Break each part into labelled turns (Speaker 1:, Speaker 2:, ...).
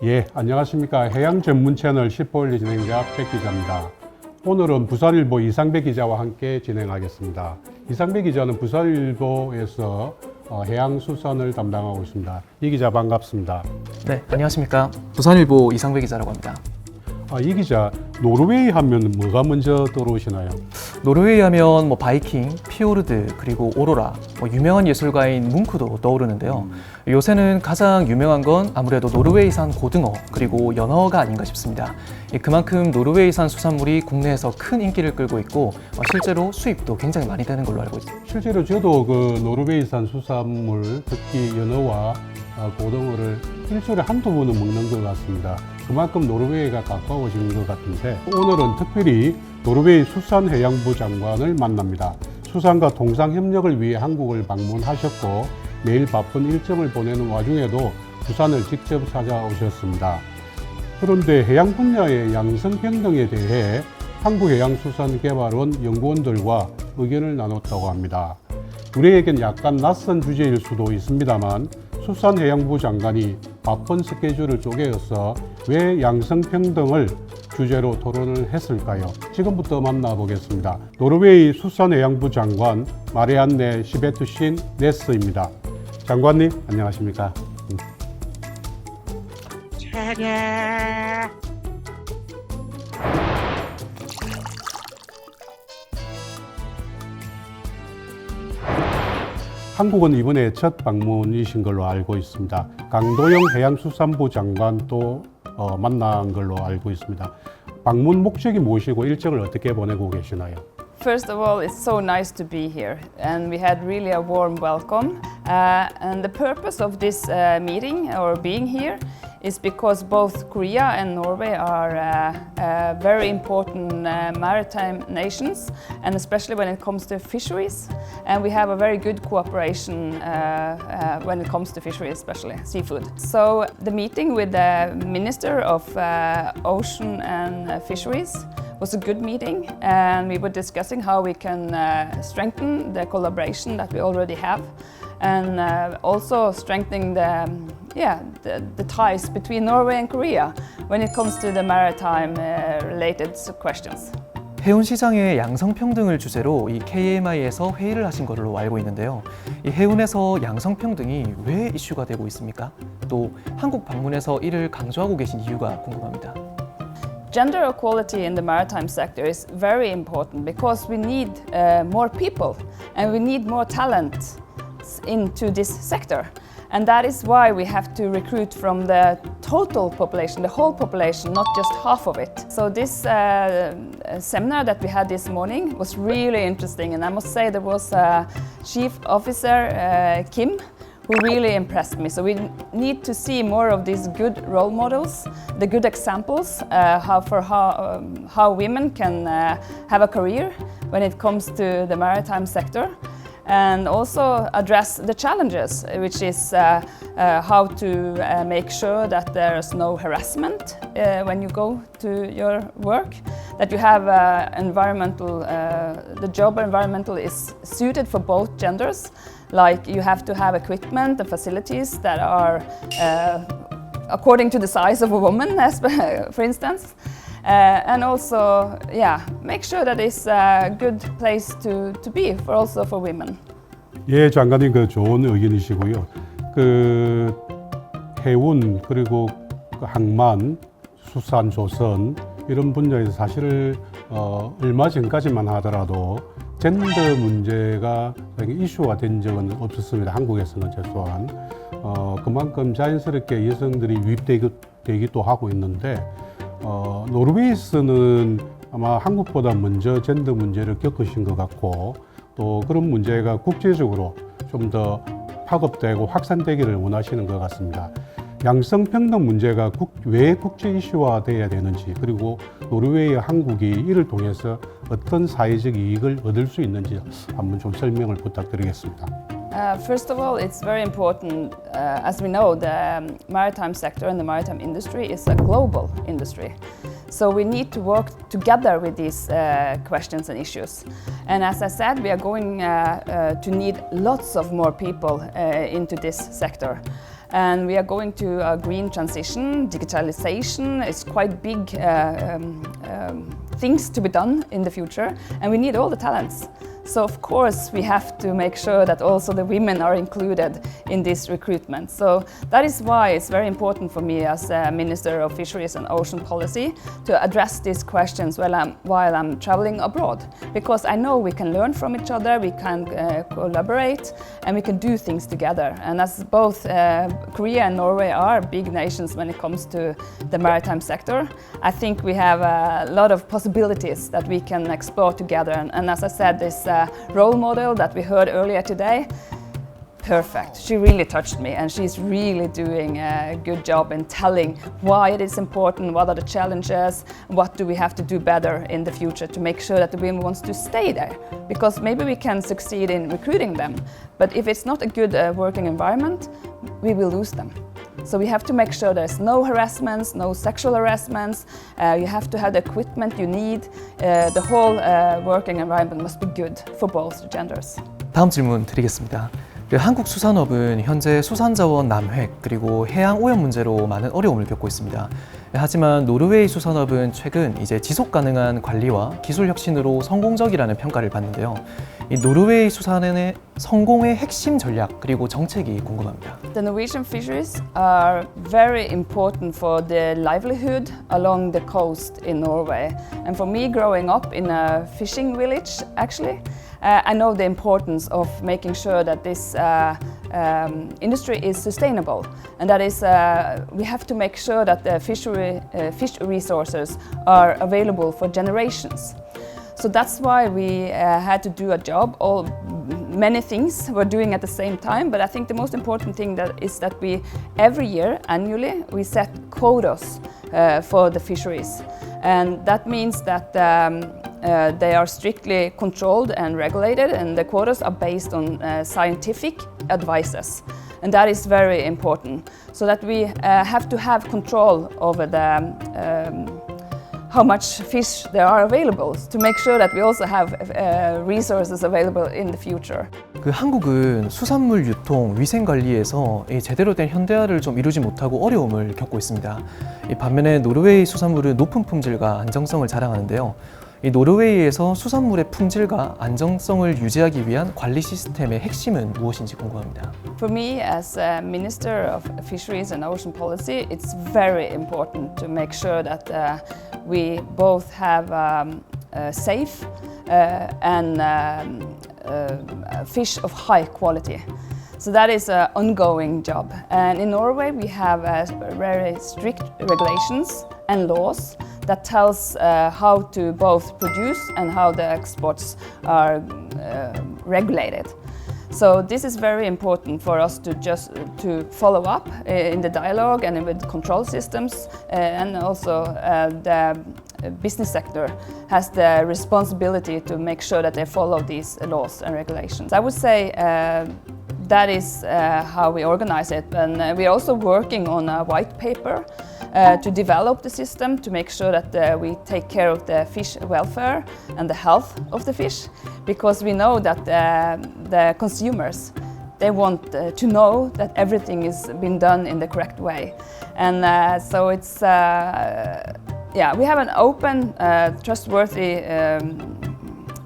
Speaker 1: 예, 안녕하십니까. 해양 전문 채널 10호일리 진행자 백 기자입니다. 오늘은 부산일보 이상배 기자와 함께 진행하겠습니다. 이상배 기자는 부산일보에서 해양수산을 담당하고 있습니다. 이 기자 반갑습니다.
Speaker 2: 네, 안녕하십니까. 부산일보 이상배 기자라고 합니다.
Speaker 1: 이 기자, 노르웨이 하면 뭐가 먼저 들어오시나요?
Speaker 2: 노르웨이 하면 바이킹, 피오르드, 그리고 오로라, 유명한 예술가인 뭉크도 떠오르는데요. 요새는 가장 유명한 건 아무래도 노르웨이산 고등어, 그리고 연어가 아닌가 싶습니다. 그만큼 노르웨이산 수산물이 국내에서 큰 인기를 끌고 있고 실제로 수입도 굉장히 많이 되는 걸로 알고 있습니다.
Speaker 1: 실제로 저도 노르웨이산 수산물, 특히 연어와 고등어를 일주일에 한두 번은 먹는 것 같습니다. 그만큼 노르웨이가 가까워지는 것 같은데, 오늘은 특별히 노르웨이 수산해양부 장관을 만납니다. 수산과 통상협력을 위해 한국을 방문하셨고 매일 바쁜 일정을 보내는 와중에도 부산을 직접 찾아오셨습니다. 그런데 해양 분야의 양성평등에 대해 한국해양수산개발원 연구원들과 의견을 나눴다고 합니다. 우리에겐 약간 낯선 주제일 수도 있습니다만 수산해양부 장관이 바쁜 스케줄을 쪼개어서 왜 양성평등을 주제로 토론을 했을까요? 지금부터 만나보겠습니다. 노르웨이 수산해양부 장관 마리안네 시베투신 네스입니다. 장관님, 안녕하십니까? 한국은 이번에 첫 방문이신 걸로 알고 있습니다. 강도영 해양수산부 장관도 만난 걸로 알고 있습니다. 방문 목적이 무엇이고 일정을 어떻게 보내고 계시나요?
Speaker 3: First of all, it's so nice to be here, and we had really a warm welcome. And the purpose of this meeting or being here is because both Korea and Norway are very important maritime nations, and especially when it comes to fisheries. And we have a very good cooperation when it comes to fisheries, especially seafood. So the meeting with the Minister of Ocean and Fisheries was a good meeting, and we were discussing how we can strengthen the collaboration that we already have, and also strengthening the ties between Norway and Korea when it comes to the maritime related questions.
Speaker 2: 해운 시장의 양성평등을 주제로 이 KMI에서 회의를 하신 걸로 알고 있는데요. 이 해운에서 양성평등이 왜 이슈가 되고 있습니까? 또 한국 방문에서 이를 강조하고 계신 이유가 궁금합니다.
Speaker 3: Gender equality in the maritime sector is very important because we need more people and we need more talent into this sector. And that is why we have to recruit from the total population, the whole population, not just half of it. So this seminar that we had this morning was really interesting, and I must say there was Chief Officer Kim who really impressed me. So we need to see more of these good role models, the good examples, how women can have a career when it comes to the maritime sector. And also address the challenges, which is how to make sure that there is no harassment when you go to your work, that you have the job environmental is suited for both genders, like you have to have equipment and facilities that are according to the size of a woman, for instance. And also, make sure that it's a good place to be also for women.
Speaker 1: 예, 장관님 좋은 의견이시고요. 해운 그리고 항만, 수산, 조선 이런 분야에서 사실 얼마 전까지만 하더라도 젠더 문제가 이슈가 된 적은 없었습니다. 한국에서는 최소한 그만큼 자연스럽게 여성들이 유입되기도 하고 있는데. 노르웨이에서는 아마 한국보다 먼저 젠더 문제를 겪으신 것 같고 또 그런 문제가 국제적으로 좀 더 파급되고 확산되기를 원하시는 것 같습니다. 양성평등 문제가 왜 국제 이슈화 돼야 되는지, 그리고 노르웨이와 한국이 이를 통해서 어떤 사회적 이익을 얻을 수 있는지 한번 좀 설명을 부탁드리겠습니다.
Speaker 3: First of all, it's very important, as we know, the maritime sector and the maritime industry is a global industry. So we need to work together with these questions and issues. And as I said, we are going to need lots of more people into this sector. And we are going to a green transition. Digitalization is quite big things to be done in the future, and we need all the talents. So of course we have to make sure that also the women are included in this recruitment. So that is why it's very important for me as a Minister of Fisheries and Ocean Policy to address these questions while I'm traveling abroad. Because I know we can learn from each other, we can collaborate, and we can do things together. And as both Korea and Norway are big nations when it comes to the maritime sector, I think we have a lot of possibilities that we can explore together. And as I said, this role model that we heard earlier today, perfect. She really touched me, and she's really doing a good job in telling why it is important, what are the challenges, what do we have to do better in the future to make sure that the women wants to stay there. Because maybe we can succeed in recruiting them, but if it's not a good working environment, we will lose them. So we have to make sure there's no harassments, no sexual harassments. You have to have the equipment you need. The whole working environment must be good for both genders.
Speaker 2: 다음 질문 드리겠습니다. 한국 수산업은 현재 수산자원 남획 그리고 해양 오염 문제로 많은 어려움을 겪고 있습니다. 하지만 노르웨이 수산업은 최근 이제 지속 가능한 관리와 기술 혁신으로 성공적이라는 평가를 받는데요. 이 노르웨이 수산의 성공의 핵심 전략 그리고 정책이 궁금합니다.
Speaker 3: The Norwegian fisheries are very important for the livelihood along the coast in Norway. And for me, growing up in a fishing village, actually, I know the importance of making sure that this industry is sustainable, and that is we have to make sure that the fish resources are available for generations. So that's why we had to do a job. Many things we're doing at the same time, but I think the most important thing is that we every year, annually, we set quotas for the fisheries, and that means that they are strictly controlled and regulated, and the quotas are based on scientific advices. And that is very important, so that we have to have control over how much fish there are available, to make sure that we also have resources available in the future.
Speaker 2: 한국은 수산물 유통, 위생 관리에서 제대로 된 현대화를 좀 이루지 못하고 어려움을 겪고 있습니다. 반면에 노르웨이 수산물은 높은 품질과 안정성을 자랑하는데요. 이 노르웨이에서 수산물의 품질과 안정성을 유지하기 위한 관리 시스템의 핵심은 무엇인지 궁금합니다.
Speaker 3: For me, as a Minister of Fisheries and Ocean Policy, it's very important to make sure that we both have safe and fish of high quality. So that is an ongoing job. And in Norway, we have very strict regulations and laws that tells how to both produce and how the exports are regulated. So this is very important for us to follow up in the dialogue and with control systems, and also the business sector has the responsibility to make sure that they follow these laws and regulations. I would say that is how we organize it, and we're also working on a white paper to develop the system to make sure that we take care of the fish welfare and the health of the fish, because we know that the consumers, they want to know that everything is being done in the correct way. And so it's, we have an open, trustworthy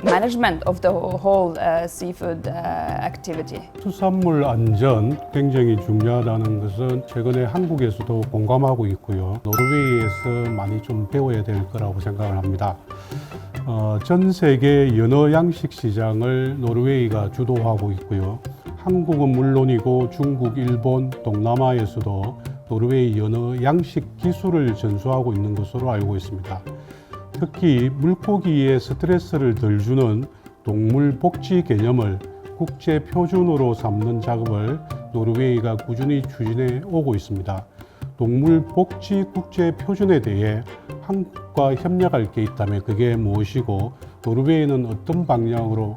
Speaker 3: management of the whole seafood activity.
Speaker 1: 수산물 안전 굉장히 중요하다는 것은 최근에 한국에서도 공감하고 있고요. 노르웨이에서 많이 좀 배워야 될 거라고 생각을 합니다. 전 세계 연어 양식 시장을 노르웨이가 주도하고 있고요. 한국은 물론이고 중국, 일본, 동남아에서도 노르웨이 연어 양식 기술을 전수하고 있는 것으로 알고 있습니다. 특히 물고기에 스트레스를 덜 주는 동물 복지 개념을 국제 표준으로 삼는 작업을 노르웨이가 꾸준히 추진해 오고 있습니다. 동물 복지 국제 표준에 대해 한국과 협력할 게 있다면 그게 무엇이고 노르웨이는 어떤 방향으로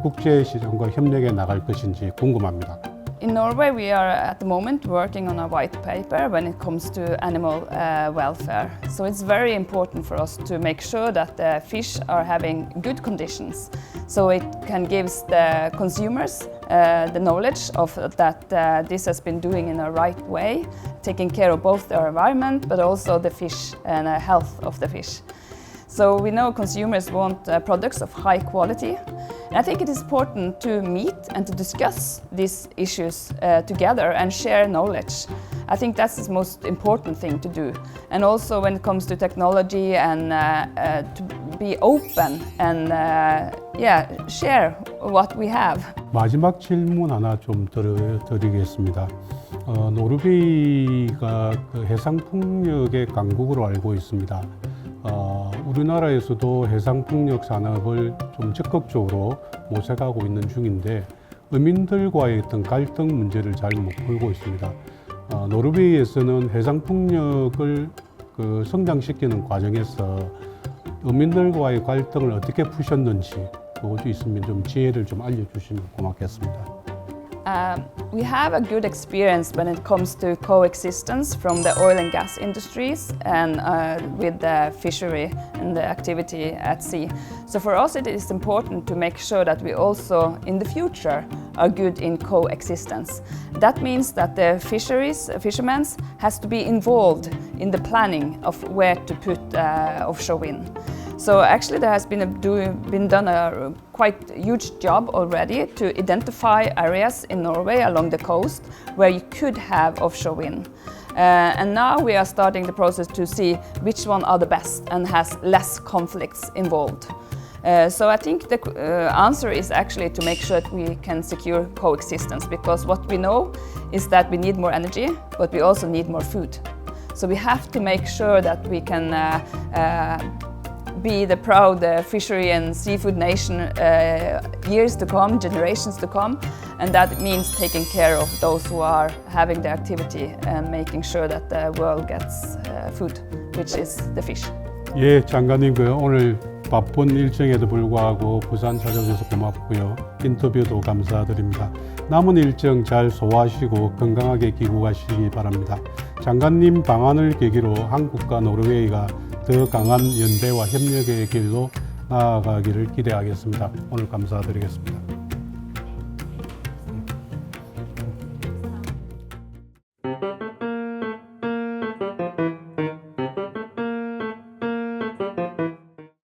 Speaker 1: 국제 시장과 협력해 나갈 것인지 궁금합니다.
Speaker 3: In Norway, we are at the moment working on a white paper when it comes to animal welfare. So it's very important for us to make sure that the fish are having good conditions, so it can give the consumers the knowledge of that this has been doing in a right way, taking care of both the environment but also the fish and the health of the fish. So we know consumers want products of high quality. And I think it is important to meet and to discuss these issues together and share knowledge. I think that's the most important thing to do. And also when it comes to technology and to be open and share what we have.
Speaker 1: 마지막 질문 하나 좀 드리겠습니다. 노르웨이가 그 해상풍력의 강국으로 알고 있습니다. 우리나라에서도 해상풍력 산업을 좀 적극적으로 모색하고 있는 중인데 어민들과의 어떤 갈등 문제를 잘 못 풀고 있습니다. 노르웨이에서는 해상풍력을 성장시키는 과정에서 어민들과의 갈등을 어떻게 푸셨는지 그것도 있으면 좀 지혜를 좀 알려주시면 고맙겠습니다.
Speaker 3: We have a good experience when it comes to coexistence from the oil and gas industries and with the fishery and the activity at sea. So for us it is important to make sure that we also in the future are good in coexistence. That means that the fishermen has to be involved in the planning of where to put offshore wind. So actually there has been done a quite huge job already to identify areas in Norway along the coast where you could have offshore wind. And now we are starting the process to see which one are the best and has less conflicts involved. So I think the answer is actually to make sure that we can secure coexistence, because what we know is that we need more energy, but we also need more food. So we have to make sure that we can be the proud fishery and seafood nation years to come, generations to come, and that means taking care of those who are having the activity and making sure that the world gets food, which is the fish.
Speaker 1: 예, 장관님 오늘 바쁜 일정에도 불구하고 부산 찾아주셔서 고맙고요. 인터뷰도 감사드립니다. 남은 일정 잘 소화하시고 건강하게 귀국하시기 바랍니다. 장관님 방한을 계기로 한국과 노르웨이가 더 강한 연대와 협력의 길로 나아가기를 기대하겠습니다. 오늘 감사드리겠습니다.